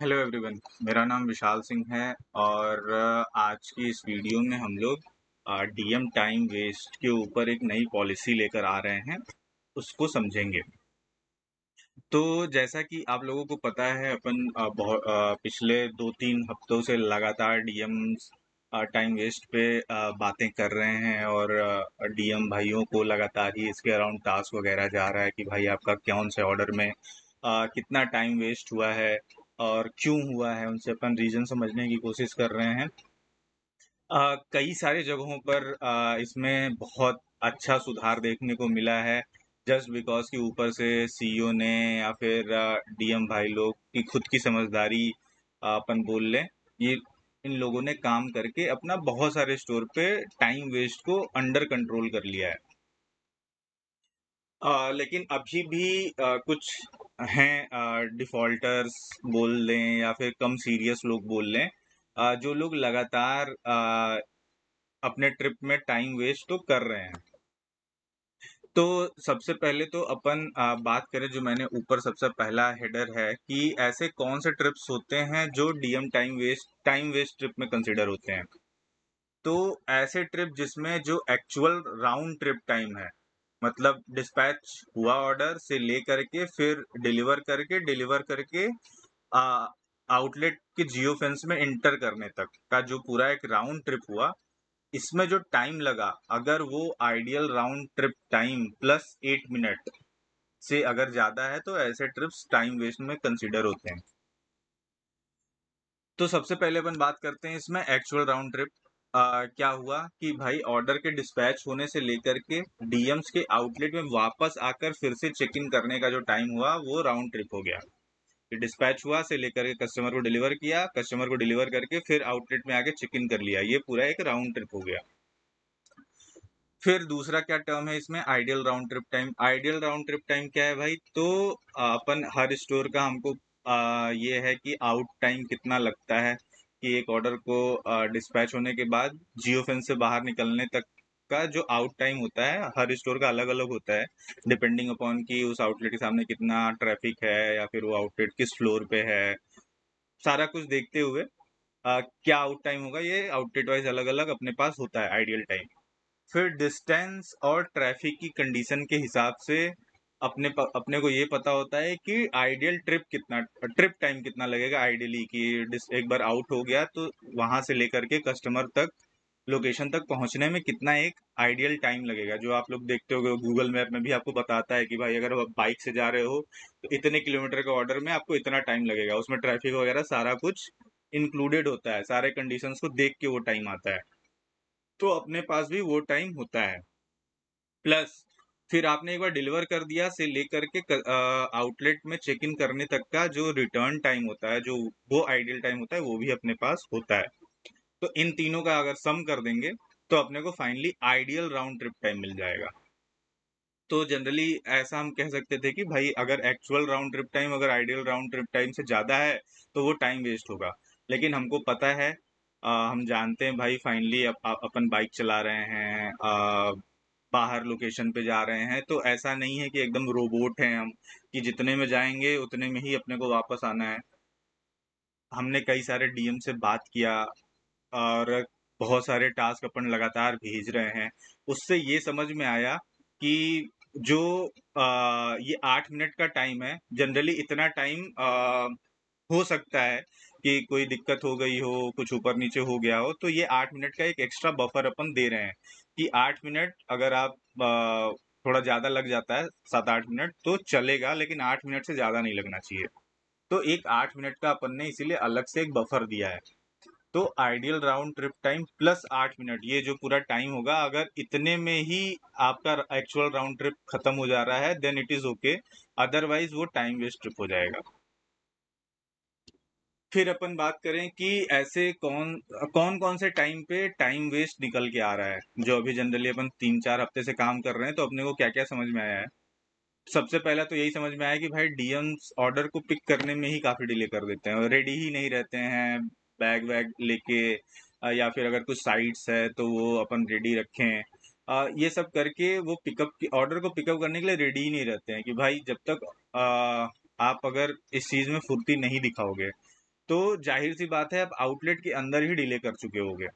Hello everyone, मेरा नाम विशाल सिंह है और आज की इस वीडियो में हम लोग डीएम टाइम वेस्ट के ऊपर एक नई पॉलिसी लेकर आ रहे हैं, उसको समझेंगे। तो जैसा कि आप लोगों को पता है अपन पिछले 2-3 हफ्तों से लगातार डीएम टाइम वेस्ट पे बातें कर रहे हैं और डीएम भाइयों को लगातार ही इसके अराउंड टास्क वगैरह जा रहा है कि भाई आपका कौन से ऑर्डर में कितना टाइम वेस्ट हुआ है और क्यों हुआ है, उनसे अपन रीजन समझने की कोशिश कर रहे हैं। कई सारे जगहों पर इसमें बहुत अच्छा सुधार देखने को मिला है, जस्ट बिकॉज कि ऊपर से सीईओ ने या फिर डीएम भाई लोग की खुद की समझदारी अपन बोल लें, ये इन लोगों ने काम करके अपना बहुत सारे स्टोर पे टाइम वेस्ट को अंडर कंट्रोल कर लिया है। लेकिन अभी भी कुछ हैं डिफ़ॉल्टर्स बोल लें या फिर कम सीरियस लोग बोल लें, जो लोग लगातार अपने ट्रिप में टाइम वेस्ट तो कर रहे हैं। तो सबसे पहले तो अपन बात करें, जो मैंने ऊपर सबसे पहला हेडर है कि ऐसे कौन से ट्रिप्स होते हैं जो डीएम टाइम वेस्ट ट्रिप में कंसिडर होते हैं। तो ऐसे ट्रिप जिसमें जो एक्चुअल राउंड ट्रिप टाइम है, मतलब डिस्पैच हुआ ऑर्डर से लेकर के फिर डिलीवर करके आउटलेट के जियो फेंस में इंटर करने तक का जो पूरा एक राउंड ट्रिप हुआ, इसमें जो टाइम लगा, अगर वो ideal round trip time plus 8 minute से अगर ज्यादा है तो ऐसे ट्रिप्स टाइम वेस्ट में कंसिडर होते हैं। तो सबसे पहले अपन बात करते हैं इसमें एक्चुअल राउंड ट्रिप। क्या हुआ कि भाई ऑर्डर के डिस्पैच होने से लेकर के डीएम्स के आउटलेट में वापस आकर फिर से चेक इन करने का जो टाइम हुआ वो राउंड ट्रिप हो गया। डिस्पैच हुआ से लेकर के कस्टमर को डिलीवर किया, कस्टमर को डिलीवर करके फिर आउटलेट में आके चेक इन कर लिया, ये पूरा एक राउंड ट्रिप हो गया। फिर दूसरा क्या टर्म है इसमें, ideal round trip time. Ideal round trip time क्या है भाई, तो अपन हर स्टोर का हमको ये है कि आउट टाइम कितना लगता है कि एक ऑर्डर को डिस्पैच होने के बाद जियो फेंस से बाहर निकलने तक का जो आउट टाइम होता है, हर स्टोर का अलग अलग होता है, डिपेंडिंग अपॉन कि उस आउटलेट के सामने कितना ट्रैफिक है या फिर वो आउटलेट किस फ्लोर पे है। सारा कुछ देखते हुए क्या आउट टाइम होगा, ये आउटलेट वाइज अलग अलग अपने पास होता है आइडियल टाइम। फिर डिस्टेंस और ट्रैफिक की कंडीशन के हिसाब से अपने को ये पता होता है कि आइडियल ट्रिप टाइम कितना लगेगा आइडियली, कि एक बार आउट हो गया तो वहां से लेकर के कस्टमर तक लोकेशन तक पहुंचने में कितना एक आइडियल टाइम लगेगा। जो आप लोग देखते हो गूगल मैप में भी आपको बताता है कि भाई अगर आप बाइक से जा रहे हो तो इतने किलोमीटर के ऑर्डर में आपको इतना टाइम लगेगा, उसमें ट्रैफिक वगैरह सारा कुछ इंक्लूडेड होता है, सारे कंडीशंस को देख के वो टाइम आता है। तो अपने पास भी वो टाइम होता है। प्लस फिर आपने एक बार डिलीवर कर दिया से लेकर के आउटलेट में चेक इन करने तक का जो रिटर्न टाइम होता है, जो वो आइडियल टाइम होता है, वो भी अपने पास होता है। तो इन तीनों का अगर सम कर देंगे तो अपने को finally ideal round trip time मिल जाएगा। तो जनरली ऐसा हम कह सकते थे कि भाई अगर एक्चुअल राउंड ट्रिप टाइम अगर आइडियल राउंड ट्रिप टाइम से ज़्यादा है तो वो टाइम वेस्ट होगा। लेकिन हमको पता है, हम जानते हैं भाई, फाइनली अपन बाइक चला रहे हैं, बाहर लोकेशन पे जा रहे हैं, तो ऐसा नहीं है कि एकदम रोबोट हैं हम, कि जितने में जाएंगे उतने में ही अपने को वापस आना है। हमने कई सारे डीएम से बात किया और बहुत सारे टास्क अपन लगातार भेज रहे हैं, उससे ये समझ में आया कि जो ये 8 मिनट का टाइम है, जनरली इतना टाइम हो सकता है कि कोई दिक्कत हो गई हो, कुछ ऊपर नीचे हो गया हो, तो ये 8 मिनट का एक एक्स्ट्रा बफर अपन दे रहे हैं कि 8 मिनट अगर आप थोड़ा ज़्यादा लग जाता है, 7-8 मिनट तो चलेगा, लेकिन 8 मिनट से ज़्यादा नहीं लगना चाहिए। तो एक 8 मिनट का अपन ने इसीलिए अलग से एक बफर दिया है। तो ideal round trip time plus 8 minute, ये जो पूरा टाइम होगा, अगर इतने में ही आपका एक्चुअल राउंड ट्रिप खत्म हो जा रहा है then it is okay, otherwise वो टाइम वेस्ट ट्रिप हो जाएगा। फिर अपन बात करें कि ऐसे कौन कौन कौन से टाइम पे टाइम वेस्ट निकल के आ रहा है, जो अभी जनरली अपन 3-4 हफ्ते से काम कर रहे हैं, तो अपने को क्या क्या समझ में आया है। सबसे पहला तो यही समझ में आया कि भाई डीएम्स ऑर्डर को पिक करने में ही काफी डिले कर देते हैं, रेडी ही नहीं रहते हैं बैग वैग लेके, या फिर अगर कुछ साइट्स है तो वो अपन रेडी रखें, ये सब करके वो ऑर्डर को पिकअप करने के लिए रेडी ही नहीं रहते हैं। कि भाई जब तक आप अगर इस चीज में फुर्ती नहीं दिखाओगे, तो ज़ाहिर-सी बात है आप आउटलेट के अंदर ही डिले कर चुके होगे।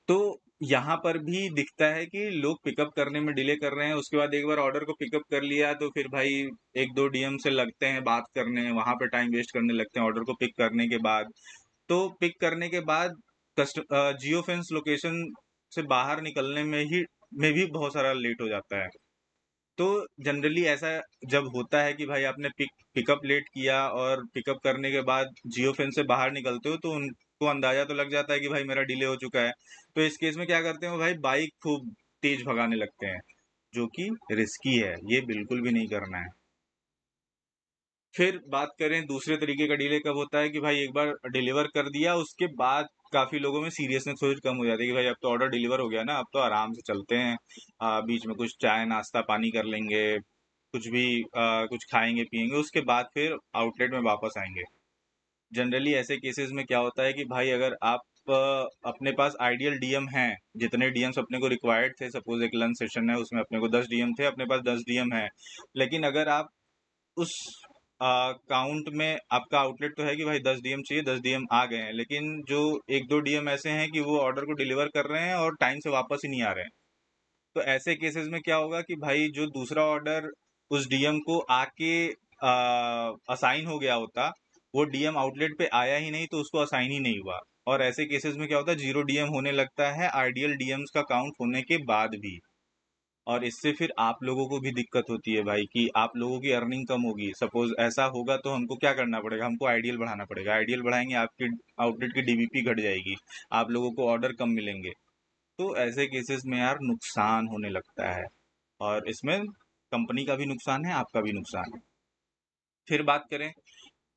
तो यहाँ पर भी दिखता है कि लोग पिकअप करने में डिले कर रहे हैं, उसके बाद एक बार ऑर्डर को पिकअप कर लिया तो फिर भाई 1-2 डीएम से लगते हैं बात करने, वहाँ पे टाइम वेस्ट करने लगते हैं ऑर्डर को पिक करने के बाद। तो पिक करने के बाद जियो फेंस लोकेशन से बाहर निकलने में भी बहुत सारा लेट हो जाता है। तो जनरली ऐसा जब होता है कि भाई आपने पिकअप लेट किया और पिकअप करने के बाद जियो फेंस से बाहर निकलते हो तो उनको अंदाजा तो लग जाता है कि भाई मेरा डिले हो चुका है। तो इस केस में क्या करते हैं भाई, बाइक खूब तेज भगाने लगते हैं, जो कि रिस्की है, ये बिल्कुल भी नहीं करना है। फिर बात करें दूसरे तरीके का डिले कब होता है कि भाई एक बार डिलीवर कर दिया, उसके बाद काफी लोगों में सीरियसनेस थोड़ी कम हो जाती है कि भाई अब तो ऑर्डर डिलीवर हो गया ना, अब तो आराम से चलते हैं, बीच में कुछ चाय नाश्ता पानी कर लेंगे, कुछ भी कुछ खाएंगे पिएंगे, उसके बाद फिर आउटलेट में वापस आएंगे। जनरली ऐसे केसेस में क्या होता है कि भाई अगर आप अपने पास आइडियल डीएम हैं, जितने डीएम्स अपने को रिक्वायर्ड थे, सपोज एक लंच सेशन है उसमें अपने को 10 डीएम थे, अपने पास 10 डीएम है, लेकिन अगर आप उस काउंट में आपका आउटलेट तो है कि भाई 10 डीएम चाहिए, 10 डीएम आ गए हैं, लेकिन जो 1-2 डीएम ऐसे हैं कि वो ऑर्डर को डिलीवर कर रहे हैं और टाइम से वापस ही नहीं आ रहे हैं। तो ऐसे केसेस में क्या होगा कि भाई जो दूसरा ऑर्डर उस डीएम को आके असाइन हो गया होता, वो डीएम आउटलेट पे आया ही नहीं तो उसको असाइन ही नहीं हुआ। और ऐसे केसेस में क्या होता है, 0 डीएम होने लगता है आइडियल डीएम्स का काउंट होने के बाद भी। और इससे फिर आप लोगों को भी दिक्कत होती है भाई कि आप लोगों की अर्निंग कम होगी। सपोज ऐसा होगा तो हमको क्या करना पड़ेगा, हमको आइडियल बढ़ाना पड़ेगा, आइडियल बढ़ाएंगे आपकी आउटलेट की डीवीपी घट जाएगी, आप लोगों को ऑर्डर कम मिलेंगे। तो ऐसे केसेस में यार नुकसान होने लगता है, और इसमें कंपनी का भी नुकसान है, आपका भी नुकसान है। फिर बात करें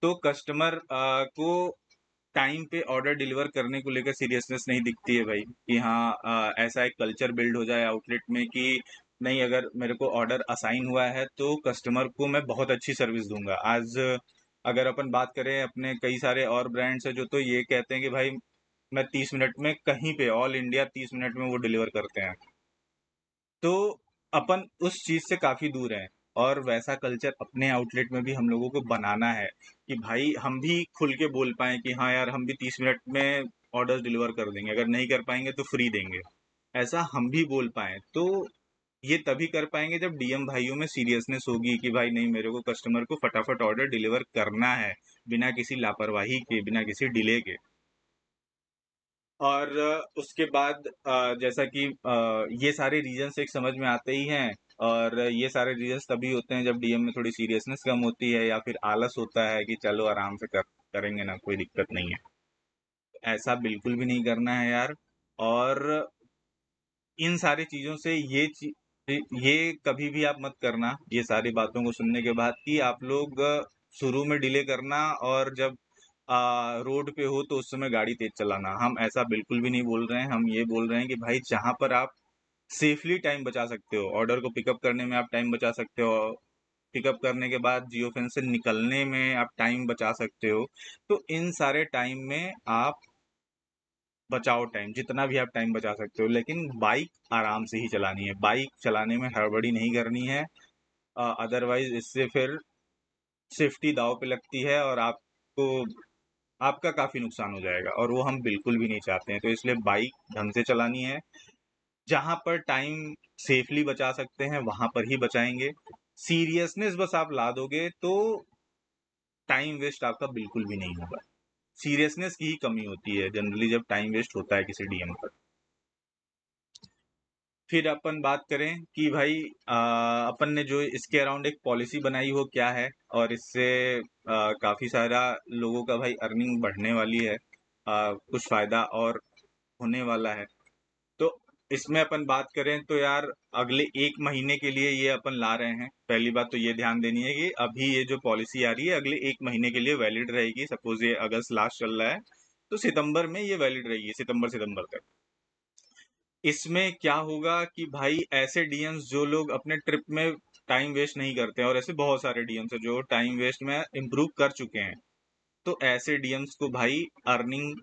तो कस्टमर को टाइम पे ऑर्डर डिलीवर करने को लेकर सीरियसनेस नहीं दिखती है भाई कि हाँ ऐसा एक कल्चर बिल्ड हो जाए आउटलेट में कि नहीं, अगर मेरे को ऑर्डर असाइन हुआ है तो कस्टमर को मैं बहुत अच्छी सर्विस दूंगा। आज अगर अपन बात करें, अपने कई सारे और ब्रांड्स हैं जो तो ये कहते हैं कि भाई मैं 30 मिनट में कहीं पे ऑल इंडिया 30 मिनट में वो डिलीवर करते हैं। तो अपन उस चीज से काफी दूर हैं, और वैसा कल्चर अपने आउटलेट में भी हम लोगों को बनाना है कि भाई हम भी खुल के बोल पाए कि हाँ यार हम भी 30 मिनट में ऑर्डर्स डिलीवर कर देंगे, अगर नहीं कर पाएंगे तो फ्री देंगे। ऐसा हम भी बोल पाए तो ये तभी कर पाएंगे जब डीएम भाइयों में सीरियसनेस होगी कि भाई नहीं, मेरे को कस्टमर को फटाफट ऑर्डर डिलीवर करना है, बिना किसी लापरवाही के, बिना किसी डिले के। और उसके बाद जैसा कि ये सारे रीजंस एक समझ में आते ही हैं, और ये सारे रीजंस तभी होते हैं जब डीएम में थोड़ी सीरियसनेस कम होती है या फिर आलस होता है कि चलो आराम से करेंगे ना, कोई दिक्कत नहीं है। ऐसा बिल्कुल भी नहीं करना है यार। और इन सारी चीज़ों से ये कभी भी आप मत करना, ये सारी बातों को सुनने के बाद, कि आप लोग शुरू में डिले करना और जब रोड पे हो तो उस समय गाड़ी तेज चलाना। हम ऐसा बिल्कुल भी नहीं बोल रहे हैं, हम ये बोल रहे हैं कि भाई जहाँ पर आप सेफली टाइम बचा सकते हो, ऑर्डर को पिकअप करने में आप टाइम बचा सकते हो, पिकअप करने के बाद जियो फेंस से निकलने में आप टाइम बचा सकते हो, तो इन सारे टाइम में आप बचाओ टाइम, जितना भी आप टाइम बचा सकते हो, लेकिन बाइक आराम से ही चलानी है, बाइक चलाने में हड़बड़ी नहीं करनी है। अदरवाइज इससे फिर सेफ्टी दांव पे लगती है और आपको आपका काफी नुकसान हो जाएगा, और वो हम बिल्कुल भी नहीं चाहते हैं। तो इसलिए बाइक ढंग से चलानी है, जहां पर टाइम सेफली बचा सकते हैं वहां पर ही बचाएंगे। सीरियसनेस बस आप ला दोगे तो टाइम वेस्ट आपका बिल्कुल भी नहीं होगा। सीरियसनेस की ही कमी होती है जनरली जब टाइम वेस्ट होता है किसी डीएम पर। फिर अपन बात करें कि भाई अपन ने जो इसके अराउंड एक पॉलिसी बनाई हो क्या है, और इससे काफी सारा लोगों का भाई अर्निंग बढ़ने वाली है, कुछ फायदा और होने वाला है। तो इसमें अपन बात करें तो यार अगले 1 महीने के लिए ये अपन ला रहे हैं। पहली बात तो ये ध्यान देनी है कि अभी ये जो पॉलिसी आ रही है अगले 1 महीने के लिए वैलिड रहेगी। सपोज ये अगस्त लास्ट चल रहा है तो सितंबर में ये वैलिड रहेगी, सितंबर तक। इसमें क्या होगा कि भाई ऐसे डीएम्स जो लोग अपने ट्रिप में टाइम वेस्ट नहीं करते हैं, और ऐसे बहुत सारे डीएम्स हैं जो टाइम वेस्ट में इम्प्रूव कर चुके हैं, तो ऐसे डीएम्स को भाई अर्निंग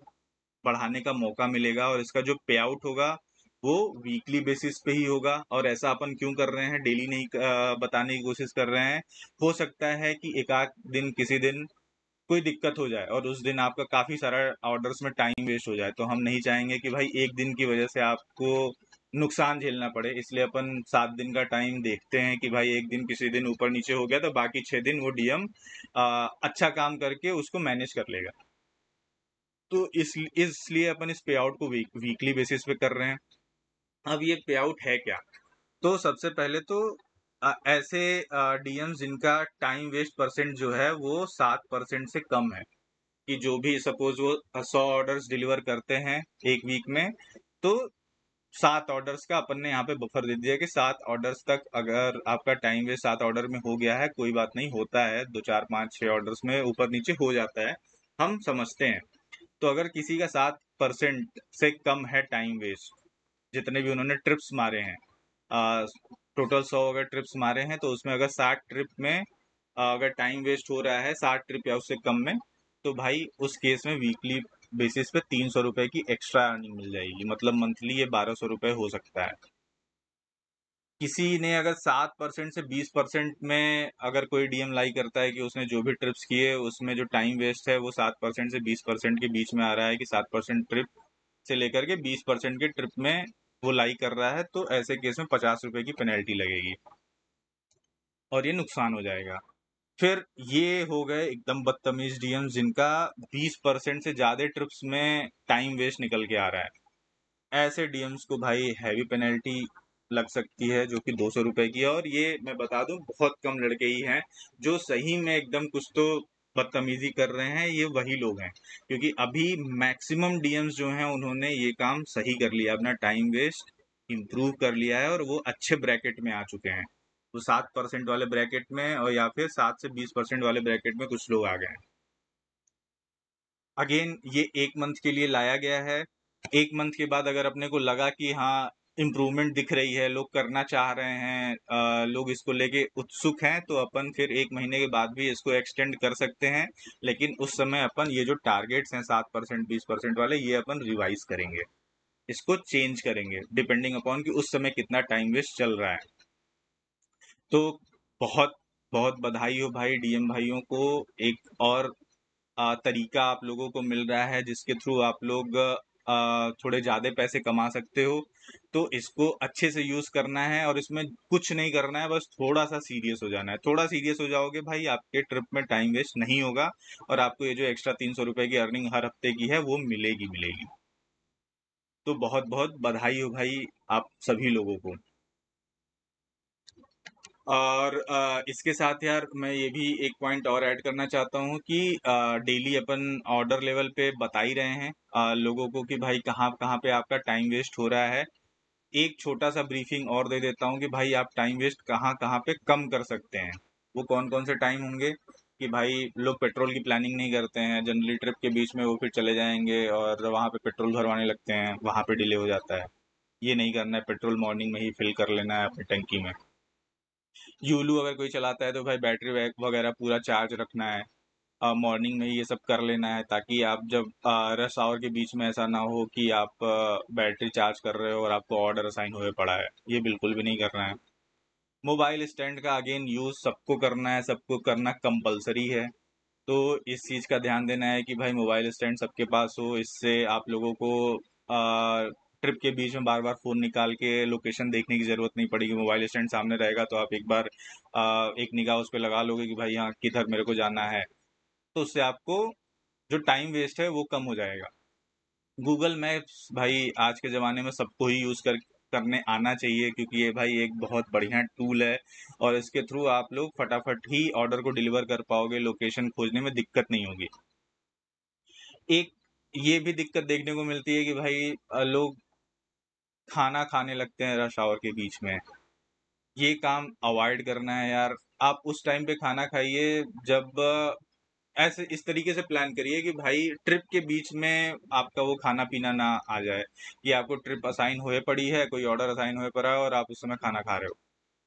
बढ़ाने का मौका मिलेगा, और इसका जो पे आउट होगा वो वीकली बेसिस पे ही होगा। और ऐसा अपन क्यों कर रहे हैं, डेली नहीं बताने की कोशिश कर रहे हैं। हो सकता है कि एक आध दिन किसी दिन कोई दिक्कत हो जाए और उस दिन आपका काफ़ी सारा ऑर्डर्स में टाइम वेस्ट हो जाए, तो हम नहीं चाहेंगे कि भाई एक दिन की वजह से आपको नुकसान झेलना पड़े। इसलिए अपन 7 दिन का टाइम देखते हैं कि भाई एक दिन किसी दिन ऊपर नीचे हो गया तो बाकी 6 दिन वो डीएम अच्छा काम करके उसको मैनेज कर लेगा। तो इसलिए अपन इस पे आउट को वीकली बेसिस पे कर रहे हैं। अब ये पे आउट है क्या? तो सबसे पहले तो ऐसे डीएम्स जिनका टाइम वेस्ट परसेंट जो है वो 7% से कम है, कि जो भी सपोज वो 100 ऑर्डर्स डिलीवर करते हैं एक वीक में, तो 7 ऑर्डर्स का अपन ने यहाँ पे बफर दे दिया कि 7 ऑर्डर्स तक अगर आपका टाइम वेस्ट 7 ऑर्डर में हो गया है, कोई बात नहीं, होता है, 2 4 5 6 ऑर्डर्स में ऊपर नीचे हो जाता है, हम समझते हैं। तो अगर किसी का 7% से कम है टाइम वेस्ट, जितने भी उन्होंने ट्रिप्स मारे हैं, टोटल 100 अगर ट्रिप्स मारे हैं तो उसमें अगर 60 ट्रिप में अगर टाइम वेस्ट हो रहा है 60 ट्रिप या उससे कम में, तो भाई उस केस में वीकली बेसिस पे 300 रुपए की एक्स्ट्रा अर्निंग मिल जाएगी, मतलब मंथली ये 1200 रुपए हो सकता है। किसी ने अगर 7% से 20% में अगर कोई डीएम लाई करता है कि उसने जो भी ट्रिप्स किए उसमें जो टाइम वेस्ट है वो 7% से 20% के बीच में आ रहा है, कि 7% ट्रिप से लेकर के 20% के ट्रिप में वो लाई कर रहा है, तो ऐसे केस में 50 रुपए की पेनल्टी लगेगी और ये नुकसान हो जाएगा। फिर ये हो गए एकदम बदतमीज डीएम जिनका 20% से ज्यादा ट्रिप्स में टाइम वेस्ट निकल के आ रहा है। ऐसे डीएम्स को भाई हैवी पेनल्टी लग सकती है, जो कि 200 रुपए की है। और ये मैं बता दूं, बहुत कम लड़के ही हैं जो सही में एकदम कुछ तो बदतमीजी कर रहे हैं, ये वही लोग हैं, क्योंकि अभी मैक्सिमम डीएम्स जो हैं उन्होंने ये काम सही कर लिया, अपना टाइम वेस्ट इम्प्रूव कर लिया है और वो अच्छे ब्रैकेट में आ चुके हैं। वो 7% वाले ब्रैकेट में और या फिर 7 से 20% वाले ब्रैकेट में कुछ लोग आ गए हैं। अगेन ये 1 मंथ के लिए लाया गया है। 1 मंथ के बाद अगर अपने को लगा कि हाँ इम्प्रूवमेंट दिख रही है, लोग करना चाह रहे हैं, लोग इसको लेके उत्सुक हैं, तो अपन फिर 1 महीने के बाद भी इसको एक्सटेंड कर सकते हैं। लेकिन उस समय अपन ये जो टारगेट्स हैं 7% 20% वाले, ये अपन रिवाइज करेंगे, इसको चेंज करेंगे डिपेंडिंग अपॉन कि उस समय कितना टाइम वेस्ट चल रहा है। तो बहुत बहुत बधाई हो भाई डीएम भाइयों को। एक और तरीका आप लोगों को मिल रहा है जिसके थ्रू आप लोग थोड़े ज़्यादा पैसे कमा सकते हो, तो इसको अच्छे से यूज़ करना है और इसमें कुछ नहीं करना है, बस थोड़ा सा सीरियस हो जाना है। थोड़ा सीरियस हो जाओगे भाई, आपके ट्रिप में टाइम वेस्ट नहीं होगा और आपको ये जो एक्स्ट्रा 300 रुपए की अर्निंग हर हफ्ते की है वो मिलेगी मिलेगी। तो बहुत बहुत बधाई हो भाई आप सभी लोगों को। और इसके साथ यार मैं ये भी एक पॉइंट और ऐड करना चाहता हूँ कि डेली अपन ऑर्डर लेवल पे बता ही रहे हैं लोगों को कि भाई कहाँ कहाँ पे आपका टाइम वेस्ट हो रहा है। एक छोटा सा ब्रीफिंग और दे देता हूँ कि भाई आप टाइम वेस्ट कहाँ कहाँ पे कम कर सकते हैं। वो कौन कौन से टाइम होंगे? कि भाई लोग पेट्रोल की प्लानिंग नहीं करते हैं, जनरली ट्रिप के बीच में वो फिर चले जाएंगे और वहाँ पे पेट्रोल भरवाने लगते हैं, वहाँ पे डिले हो जाता है। ये नहीं करना है, पेट्रोल मॉर्निंग में ही फिल कर लेना है अपनी टंकी में। यूलू अगर कोई चलाता है तो भाई बैटरी वगैरह पूरा चार्ज रखना है, मॉर्निंग में ये सब कर लेना है, ताकि आप जब रश आवर के बीच में ऐसा ना हो कि आप बैटरी चार्ज कर रहे हो और आपको ऑर्डर असाइन हुए पड़ा है, ये बिल्कुल भी नहीं करना है। मोबाइल स्टैंड का अगेन यूज़ सबको करना है, सबको करना कंपलसरी है, तो इस चीज़ का ध्यान देना है कि भाई मोबाइल स्टैंड सबके पास हो। इससे आप लोगों को ट्रिप के बीच में बार बार फ़ोन निकाल के लोकेशन देखने की ज़रूरत नहीं पड़ेगी। मोबाइल स्टैंड सामने रहेगा तो आप एक बार एक निगाह उस पर लगा लोगे कि भाई यहाँ किधर मेरे को जाना है, तो उससे आपको जो टाइम वेस्ट है वो कम हो जाएगा। गूगल मैप्स भाई आज के ज़माने में सबको ही यूज़ करने आना चाहिए, क्योंकि ये भाई एक बहुत बढ़िया टूल है और इसके थ्रू आप लोग फटाफट ही ऑर्डर को डिलीवर कर पाओगे, लोकेशन खोजने में दिक्कत नहीं होगी। एक ये भी दिक्कत देखने को मिलती है कि भाई लोग खाना खाने लगते हैं रश आवर के बीच में। ये काम अवॉइड करना है यार। आप उस टाइम पे खाना खाइए जब ऐसे इस तरीके से प्लान करिए कि भाई ट्रिप के बीच में आपका वो खाना पीना ना आ जाए, कि आपको ट्रिप असाइन हुए पड़ी है, कोई ऑर्डर असाइन हुए पड़ा है और आप उस समय खाना खा रहे हो।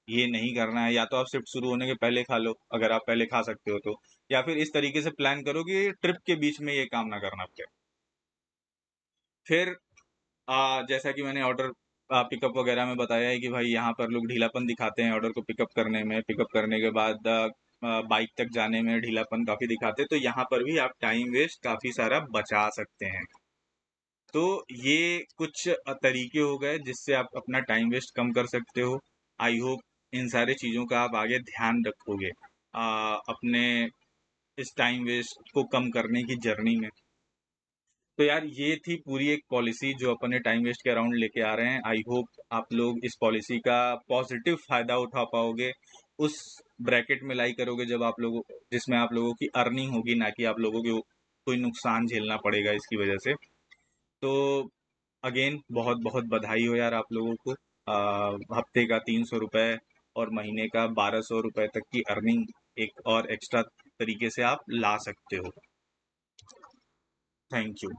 ये नहीं करना है, या तो आप शिफ्ट शुरू होने के पहले खा लो अगर आप पहले खा सकते हो तो, या फिर इस तरीके से प्लान करो कि ट्रिप के बीच में ये काम ना करना पड़े। फिर जैसा कि मैंने ऑर्डर पिकअप वगैरह में बताया है कि भाई यहाँ पर लोग ढीलापन दिखाते हैं ऑर्डर को पिकअप करने में। पिकअप करने के बाद बाइक तक जाने में ढीलापन काफ़ी दिखाते, तो यहाँ पर भी आप टाइम वेस्ट काफ़ी सारा बचा सकते हैं। तो ये कुछ तरीके हो गए जिससे आप अपना टाइम वेस्ट कम कर सकते हो। आई होप इन सारी चीज़ों का आप आगे ध्यान रखोगे अपने इस टाइम वेस्ट को कम करने की जर्नी में। तो यार ये थी पूरी एक पॉलिसी जो अपने टाइम वेस्ट के अराउंड लेके आ रहे हैं। आई होप आप लोग इस पॉलिसी का पॉजिटिव फायदा उठा पाओगे, उस ब्रैकेट में लाई करोगे जब आप लोगों जिसमें आप लोगों की अर्निंग होगी, ना कि आप लोगों को कोई नुकसान झेलना पड़ेगा इसकी वजह से। तो अगेन बहुत बहुत बधाई हो यार आप लोगों को। हफ्ते का 300 रुपये और महीने का 1200 रुपये तक की अर्निंग एक और एक्स्ट्रा तरीके से आप ला सकते हो। Thank you.